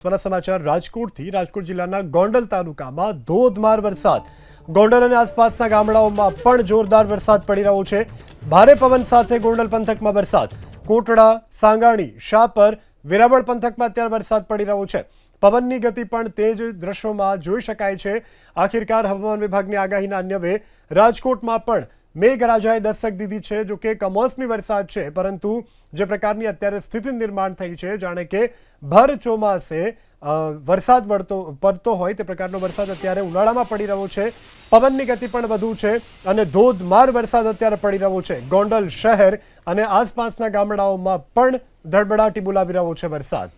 સમાચાર રાજકોટથી રાજકોટ જિલ્લાના ગોંડલ તાલુકામાં ધોધમાર વરસાદ ગોંડલ અને આસપાસના ગામડાઓમાં પણ જોરદાર વરસાદ પડી રહ્યો છે। ભારે પવન સાથે ગોંડલ પંથકમાં વરસાદ કોટડા સાંગાણી શાપર વેરાવળ પંથકમાં અત્યારે વરસાદ પડી રહ્યો છે। પવનની ગતિ પણ તેજ દ્રશ્યોમાં જોઈ શકાય છે। આખિરકાર હવામાન વિભાગની આગાહીના અન્વયે રાજકોટમાં પણ મેઘરાજાએ દસ્તક દીધી છે। જો કે કમોસમી વરસાદ છે, પરંતુ જે પ્રકારની અત્યારે સ્થિતિ નિર્માણ થઈ છે, જાણે કે ભર ચોમાસે વરસાદ પડતો હોય તે પ્રકારનો વરસાદ અત્યારે ઉનાળામાં પડી રહ્યો છે। પવનની ગતિ પણ વધુ છે અને ધોધમાર વરસાદ અત્યારે પડી રહ્યો છે। ગોંડલ શહેર અને આસપાસના ગામડાઓમાં પણ ધડબડાટી બોલાવી રહ્યો છે વરસાદ।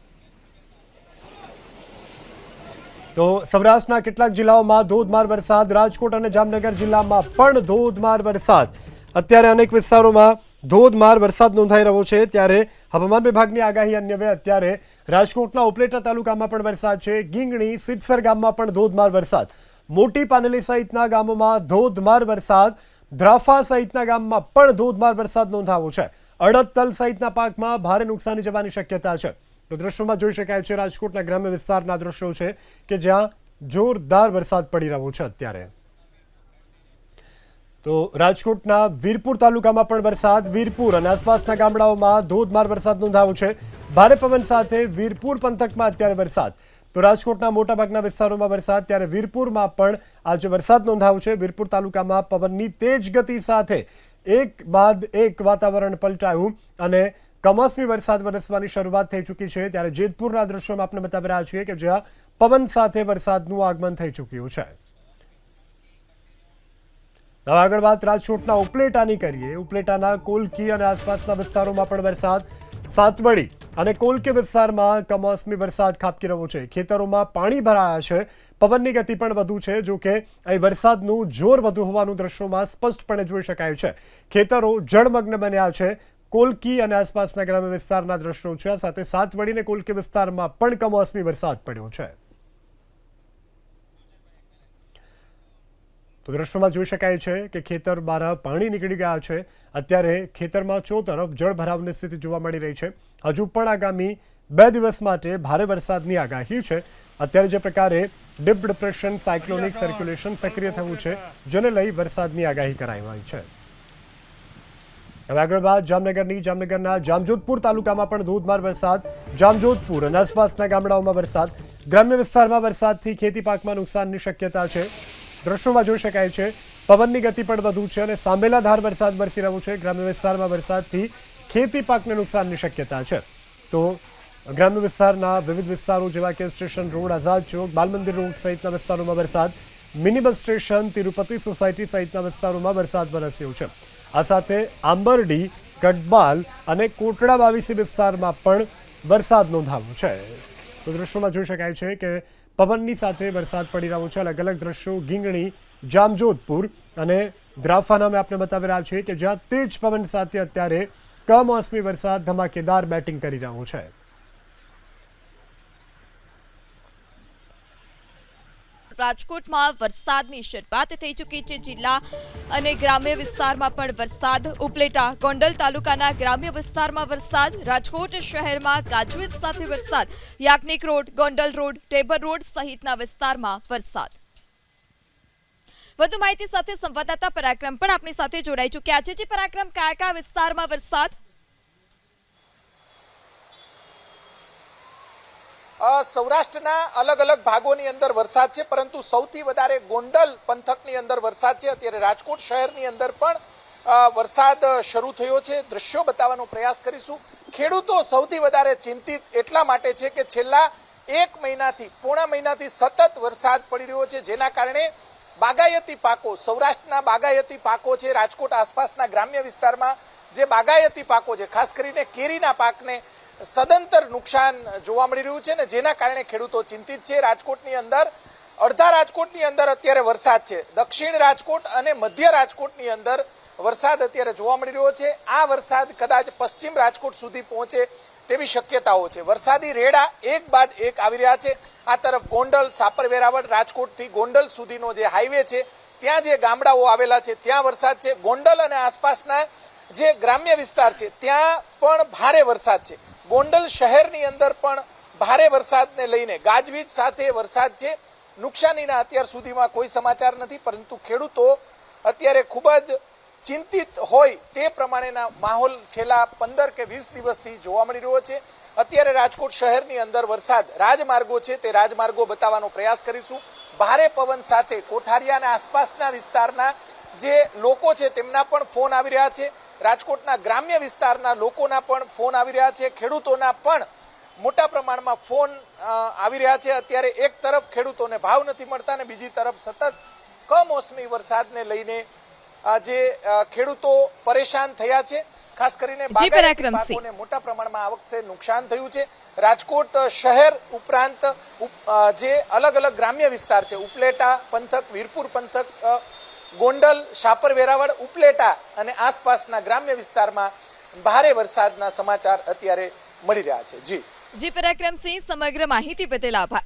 તો સૌરાષ્ટ્રના કેટલાક જિલ્લાઓમાં ધોધમાર વરસાદ, રાજકોટ અને જામનગર જિલ્લામાં પણ ધોધમાર વરસાદ। અત્યારે અનેક વિસ્તારોમાં ધોધમાર વરસાદ નોંધાઈ રહ્યો છે, ત્યારે હવામાન વિભાગની આગાહી અન્વયે અત્યારે રાજકોટના ઉપલેટા તાલુકામાં પણ વરસાદ છે। ગીંગણી સિદ્ધસર ગામમાં પણ ધોધમાર વરસાદ, મોટી પાનેલી સહિતના ગામોમાં ધોધમાર વરસાદ, ધ્રાફા સહિતના ગામમાં પણ ધોધમાર વરસાદ નોંધાયો છે। અડદ સહિતના પાકમાં ભારે નુકસાની જવાની શક્યતા છે। તો દ્રશ્યોમાં જોઈ શકાય છે રાજકોટના ગ્રામ્ય વિસ્તારના દ્રશ્યો છે કે જ્યાં જોરદાર વરસાદ પડી રહ્યો છે અત્યારે। તો રાજકોટના વીરપુર તાલુકામાં પણ વરસાદ, વીરપુર અને આસપાસના ગામડાઓમાં ધોધમાર વરસાદ નોંધાયો છે। ભારે પવન સાથે વીરપુર પંથકમાં અત્યારે વરસાદ। તો રાજકોટના મોટાભાગના વિસ્તારોમાં વરસાદ, ત્યારે વીરપુરમાં પણ આજે વરસાદ નોંધાયો છે। વીરપુર તાલુકામાં પવનની તેજ ગતિ સાથે એક બાદ એક વાતાવરણ પલટાયું અને કમોસમી વરસાદ વરસવાની શરૂઆત થઈ ચૂકી છે। ત્યારે જેતપુરના દ્રશ્યોમાં આપણે બતાવી રહ્યા છીએ કે જ્યાં પવન સાથે વરસાદનું આગમન થઈ ચૂક્યું છે। હવે આગળ વાત રાજકોટના ઉપલેટાની કરીએ। ઉપલેટાના કોલકી અને આસપાસના વિસ્તારોમાં પણ વરસાદ, સાતવડી અને કોલકી વિસ્તારમાં કમોસમી વરસાદ ખાબકી રહ્યો છે। ખેતરોમાં પાણી ભરાયા છે, પવનની ગતિ પણ વધુ છે। જો કે અહીં વરસાદનું જોર વધુ હોવાનું દ્રશ્યોમાં સ્પષ્ટપણે જોઈ શકાય છે। ખેતરો જળમગ્ન બન્યા છે। કોલકી અને આસપાસના ગ્રામ્ય વિસ્તારના દ્રશ્યો છે। સાથે સાતવડી અને કોલકી વિસ્તારમાં પણ કમોસમી વરસાદ પડ્યો છે। તો દ્રશ્યોમાં જોઈ શકાય છે કે ખેતર બહાર પાણી નીકળી ગયા છે। અત્યારે ખેતરમાં ચોતરફ જળ ભરાવની સ્થિતિ જોવા મળી રહી છે। હજુ પણ આગામી 2 દિવસ માટે ભારે વરસાદની આગાહી છે। અત્યારે જે પ્રકારે ડીપ ડિપ્રેશન સાયક્લોનિક સર્ક્યુલેશન સક્રિય થયું છે, જેને લઈ વરસાદની આગાહી કરાઈ છે। હવે આગળ વાત જામનગરના જામજોધપુર તાલુકામાં પણ ધોધમાર વરસાદ, જામજોધપુર અને આસપાસના ગામડાઓમાં વરસાદ, ગ્રામ્ય વિસ્તારમાં વરસાદથી ખેતી પાકમાં નુકસાનની શક્યતા છે। દ્રશ્યોમાં જોઈ શકાય છે પવનની ગતિ પણ વધુ છે અને સાંભેલાધાર વરસાદ વરસી રહ્યો છે। ગ્રામ્ય વિસ્તારમાં વરસાદથી ખેતી પાકને નુકસાનની શક્યતા છે। તો ગ્રામ્ય વિસ્તારના વિવિધ વિસ્તારો જેવા કે સ્ટેશન રોડ, આઝાદ ચોક, બાલમંદિર રોડ સહિતના વિસ્તારોમાં વરસાદ, mini bus station, Tirupati society સહિતના વિસ્તારોમાં વરસાદ વરસ્યો છે। આ સાથે આંબરડી, કડબાલ અને કોટડા બાવીસી વિસ્તારમાં પણ વરસાદ નોંધાયો છે। તો દ્રશ્યોમાં જોઈ શકાય છે કે પવનની સાથે વરસાદ પડી રહ્યો છે। અલગ અલગ દ્રશ્યો ગીંગણી, જામજોધપુર અને ધ્રાફાના મેં આપણે બતાવી રહ્યા છીએ કે જ્યાં તેજ પવન સાથે અત્યારે કમોસમી વરસાદ ધમાકેદાર બેટિંગ કરી રહ્યો છે। રાજકોટમાં વરસાદની શરૂઆત થઈ ચૂકી છે। જિલ્લા અને ગ્રામ્ય વિસ્તારમાં પણ વરસાદ, ઉપલેટા ગોંડલ તાલુકાના ગ્રામ્ય વિસ્તારમાં વરસાદ, રાજકોટ શહેરમાં ગાજવીજ સાથે વરસાદ, Yagnik road, Gondal road, Tebar road સહિતના વિસ્તારમાં વરસાદ। વધુ માહિતી સાથે સંવાદદાતા પરાક્રમ પણ આપણી સાથે જોડાઈ ચૂક્યા છે। પરાક્રમ, કયા વિસ્તારમાં વરસાદ? સૌરાષ્ટ્રના અલગ અલગ ભાગોની અંદર વરસાદ છે, પરંતુ સૌથી વધારે ગોંડલ પંથકની અંદર વરસાદ છે। અત્યારે રાજકોટ શહેરની અંદર પણ વરસાદ શરૂ થયો છે। દ્રશ્યો બતાવવાનો પ્રયાસ કરીશું। ખેડૂતો સૌથી વધારે ચિંતિત એટલા માટે છે કે છેલ્લા 1 મહિનાથી, પોણા મહિનાથી સતત વરસાદ પડી રહ્યો છે, જેના કારણે બાગાયતી પાકો, સૌરાષ્ટ્રના બાગાયતી પાકો છે, રાજકોટ આસપાસના ગ્રામ્ય વિસ્તારમાં જે બાગાયતી પાકો છે, ખાસ કરીને કેરીના પાકને સદંતર નુકસાન જોવા મળી રહ્યું છે ને જેના કારણે ખેડૂતો ચિંતિત છે। રાજકોટની અંદર, અડધા રાજકોટની અંદર અત્યારે વરસાદ છે। દક્ષિણ રાજકોટ અને મધ્ય રાજકોટની અંદર વરસાદ અત્યારે જોવા મળી રહ્યો છે। આ વરસાદ કદાચ પશ્ચિમ રાજકોટ સુધી પહોંચે તેવી શક્યતાઓ છે। વરસાદી રેડા એક બાદ એક આવી રહ્યા છે। આ તરફ ગોંડલ, સાપર, વેરાવળ, રાજકોટથી ગોંડલ સુધીનો જે હાઈવે છે, ત્યાં જે ગામડાઓ આવેલા છે ત્યાં વરસાદ છે। ગોંડલ અને આસપાસના જે ગ્રામ્ય વિસ્તાર છે ત્યાં પણ ભારે વરસાદ છે। ગોંડલ શહેરની અંદર પણ ભારે વરસાદને લઈને ગાજવીજ સાથે વરસાદ છે. નુકસાનીના અત્યાર સુધીમાં કોઈ સમાચાર નથી, પરંતુ ખેડૂતો અત્યારે ખૂબ જ ચિંતિત હોય તે પ્રમાણેના માહોલ છેલ્લા 15 કે 20 દિવસથી જોવા મળી રહ્યો છે. અત્યારે રાજકોટ શહેરની અંદર વરસાદ, રાજમાર્ગો છે તે રાજમાર્ગો બતાવવાનો પ્રયાસ કરીશું. ભારે પવન સાથે કોઠારિયા અને આસપાસના વિસ્તારના જે લોકો છે તેમના પણ ફોન આવી રહ્યા છે. રાજકોટના ગ્રામ્ય વિસ્તારના લોકોના પણ ફોન આવી રહ્યા છે. ખેડૂતોના પણ મોટા પ્રમાણમાં ફોન આવી રહ્યા છે. અત્યારે એક તરફ ખેડૂતોને ભાવ નથી મળતા અને બીજી તરફ સતત કમોસમી વરસાદને લઈને જે ખેડૂતો પરેશાન થયા છે. ખાસ કરીને પાકોને મોટા પ્રમાણમાં આ વખતે નુકસાન થયું છે. રાજકોટ શહેર ઉપરાંત જે અલગ અલગ ગ્રામ્ય વિસ્તાર છે, ઉપલેટા પંથક, વીરપુર પંથક, ગોંડલ, શાપર, વેરાવળ, ઉપલેટા અને આસપાસના ગ્રામ્ય વિસ્તારમાં ભારે વરસાદના સમાચાર અત્યારે મળી રહ્યા છે. જી પરાક્રમસિંહ, સમગ્ર માહિતી બદલ આભાર.